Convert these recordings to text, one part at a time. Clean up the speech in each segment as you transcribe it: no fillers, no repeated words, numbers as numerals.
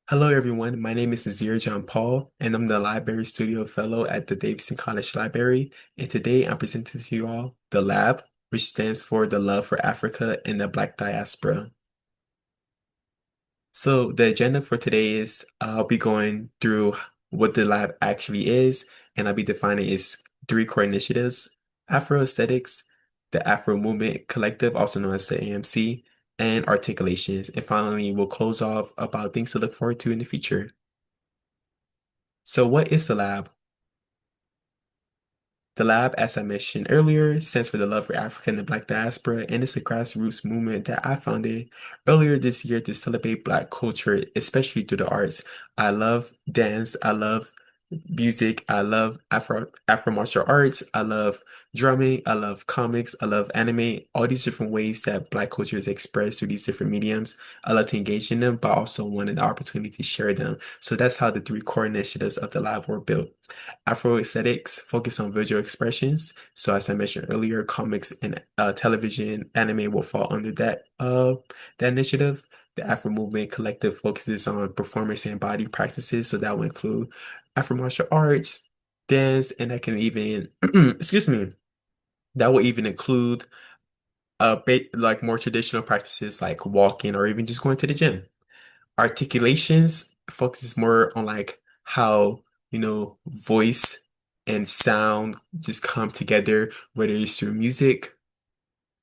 Hello, everyone. My name is Nasir John Paul, and I'm the Library Studio Fellow at the Davidson College Library. And today I'm presenting to you all the Lab, which stands for the Love for Africa and the Black Diaspora. So the agenda for today is I'll be going through what the lab actually is, and I'll be defining its three core initiatives: Afro Aesthetics, the Afro Movement Collective, also known as the AMC, and articulations. And finally, we'll close off about things to look forward to in the future. So what is the lab? The lab, as I mentioned earlier, stands for the Love for Africa and the Black Diaspora, and it's a grassroots movement that I founded earlier this year to celebrate Black culture, especially through the arts. I love dance, I love music, I love Afro martial arts, I love drumming, I love comics, I love anime, all these different ways that Black culture is expressed through these different mediums. I love to engage in them, but also wanted the opportunity to share them. So that's how the three core initiatives of the lab were built. Afro aesthetics focus on visual expressions. So as I mentioned earlier, comics and television, anime will fall under that initiative. The Afro Movement Collective focuses on performance and body practices. So that will include Afro martial arts, dance, and that can even, excuse me, that will even include like more traditional practices like walking or even just going to the gym. Articulations focuses more on like how, voice and sound just come together, whether it's through music,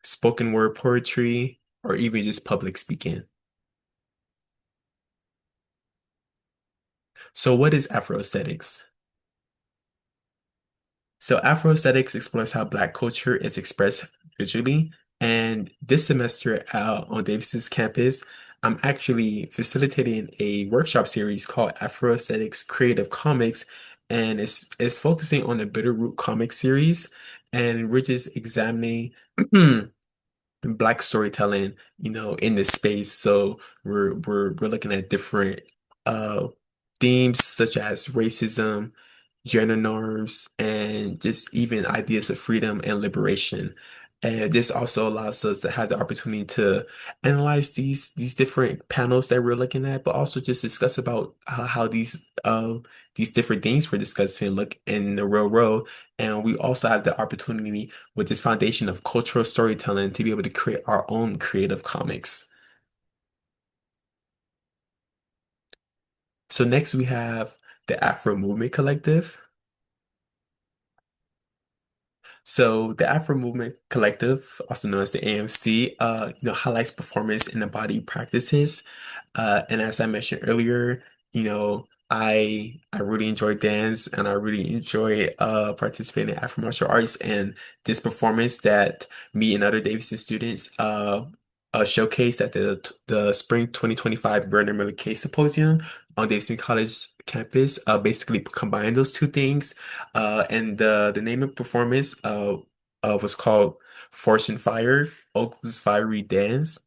spoken word poetry, or even just public speaking. So what is Afro aesthetics? So Afroaesthetics explores how Black culture is expressed visually. And this semester out on Davis's campus, I'm actually facilitating a workshop series called Afroaesthetics Creative Comics. And it's focusing on the Bitterroot comic series. And we're just examining Black storytelling, in this space. So we're looking at different uh themes such as racism, gender norms, and just even ideas of freedom and liberation. And this also allows us to have the opportunity to analyze these different panels that we're looking at, but also just discuss about how these different things we're discussing look in the real world. And we also have the opportunity with this foundation of cultural storytelling to be able to create our own creative comics. So next we have the Afro Movement Collective. So the Afro Movement Collective, also known as the AMC, highlights performance and embodied practices. And as I mentioned earlier, I really enjoy dance and I really enjoy participating in Afro martial arts. And this performance that me and other Davidson students showcased at the Spring 2025 Vernon Miller Case Symposium on Davidson College campus, basically combine those two things. And the name of performance was called Fortune Fire, Oak's Fiery Dance.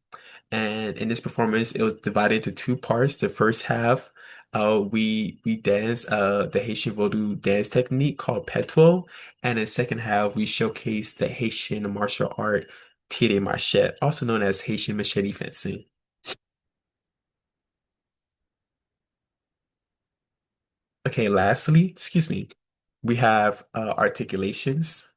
And in this performance, it was divided into two parts. The first half, we danced the Haitian Vodou dance technique called Peto, and the second half, we showcased the Haitian martial art Tire Machete, also known as Haitian machete fencing. Okay, lastly, excuse me, we have articulations.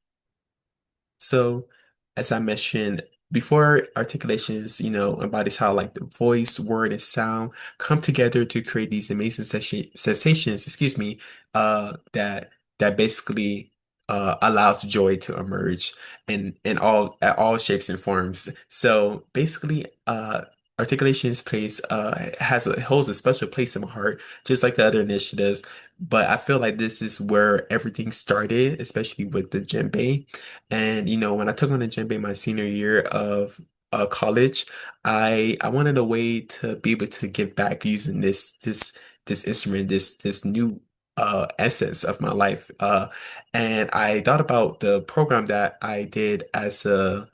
So, as I mentioned before, articulations, embodies how like the voice, word, and sound come together to create these amazing sensations, excuse me, that basically allows joy to emerge in all at all shapes and forms. So basically, articulations plays holds a special place in my heart, just like the other initiatives. But I feel like this is where everything started, especially with the djembe. And when I took on the djembe my senior year of college, I wanted a way to be able to give back using this instrument, this new essence of my life. And I thought about the program that I did as a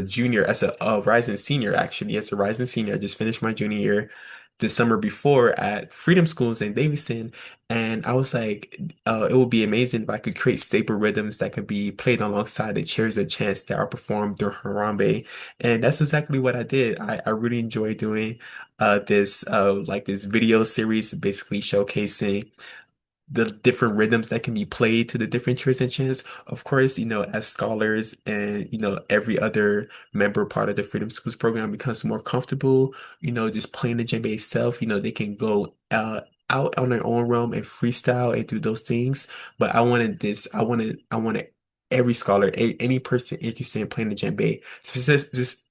junior, as a rising senior actually, as a rising senior. I just finished my junior year. the summer before at Freedom Schools in Davidson, and I was like, it would be amazing if I could create staple rhythms that could be played alongside the cheers and chants that are performed during Harambe, and that's exactly what I did. I really enjoy doing this like this video series, basically showcasing the different rhythms that can be played to the different cheers and chants. Of course, as scholars and, every other member part of the Freedom Schools program becomes more comfortable, just playing the djembe itself, they can go out on their own realm and freestyle and do those things. But I wanted every scholar, any person interested in playing the djembe,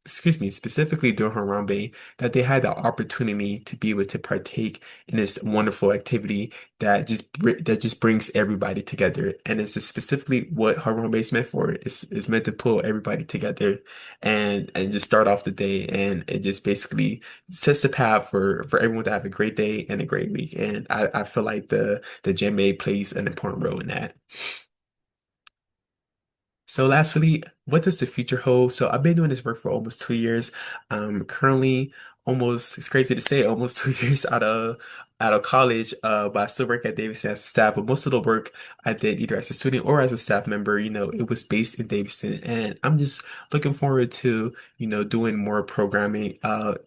excuse me, specifically during Harambe, that they had the opportunity to be able to partake in this wonderful activity that just brings everybody together, and it's specifically what Harambe is meant for. It's meant to pull everybody together and just start off the day, and it just basically sets the path for everyone to have a great day and a great week. And I feel like the djembe plays an important role in that. So lastly, what does the future hold? So I've been doing this work for almost 2 years. Currently almost, it's crazy to say, almost 2 years out of college. But I still work at Davidson as a staff. But most of the work I did either as a student or as a staff member, it was based in Davidson. And I'm just looking forward to, doing more programming,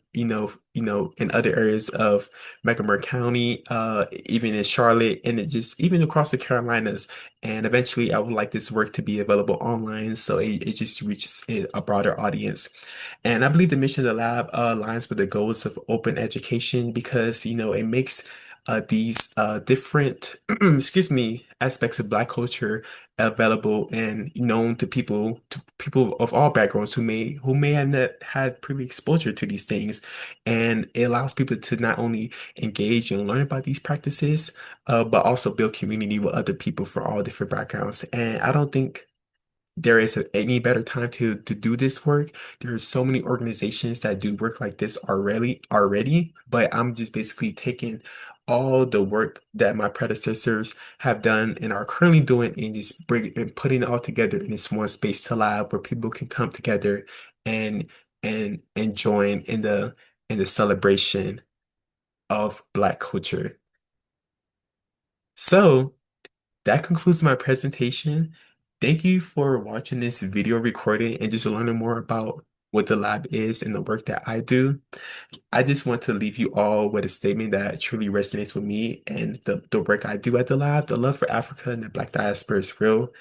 in other areas of Mecklenburg County, even in Charlotte, and it just even across the Carolinas. And eventually, I would like this work to be available online so it just reaches a broader audience. And I believe the mission of the lab aligns with the goals of open education because, it makes these different, excuse me, aspects of Black culture available and known to people of all backgrounds who may have not had previous exposure to these things. And it allows people to not only engage and learn about these practices, but also build community with other people from all different backgrounds. And I don't think there is any better time to do this work. There are so many organizations that do work like this already, but I'm just basically taking all the work that my predecessors have done and are currently doing and just bring and putting it all together in a small space to lab where people can come together and and join in the celebration of Black culture. So that concludes my presentation. Thank you for watching this video recording and just learning more about what the lab is and the work that I do. I just want to leave you all with a statement that truly resonates with me and the work I do at the lab. The love for Africa and the Black diaspora is real.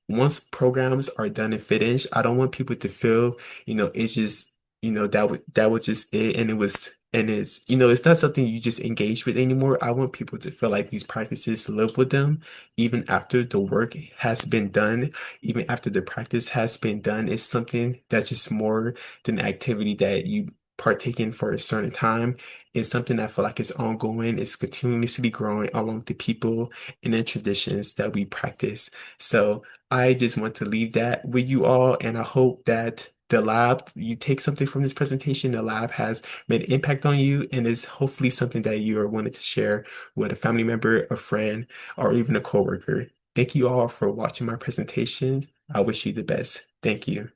Once programs are done and finished, I don't want people to feel, it's just, that was just it, and it was, and it's not something you just engage with anymore. I want people to feel like these practices live with them, even after the work has been done, even after the practice has been done. It's something that's just more than an activity that you partake in for a certain time. It's something that I feel like is ongoing. It's continuously growing along with the people and the traditions that we practice. So I just want to leave that with you all, and I hope that you take something from this presentation. The lab has made an impact on you, and is hopefully something that you are wanting to share with a family member, a friend, or even a coworker. Thank you all for watching my presentation. I wish you the best. Thank you.